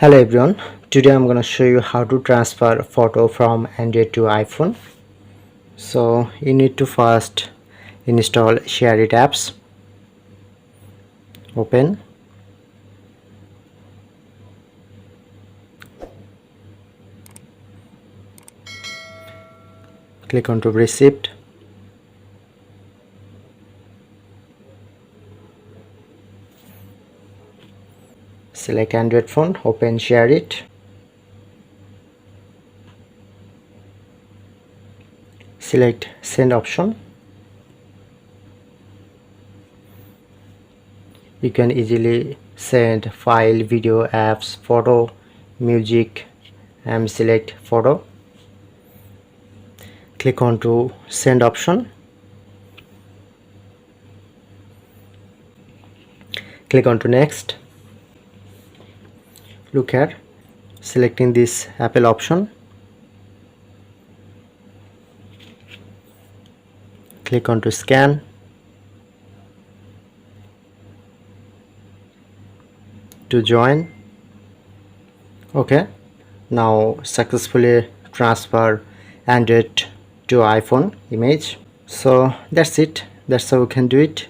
Hello everyone, today I'm going to show you how to transfer photo from Android to iPhone. So you need to first install Share It apps. Open, click on to receipt, select Android phone, open Share It, select send option. You can easily send file, video, apps, photo, music, and select photo. Click on to send option. Click on to next. Look here, selecting this Apple option. Click on to scan. To join. Okay, now successfully transfer Android to iPhone image. So that's it, that's how we can do it.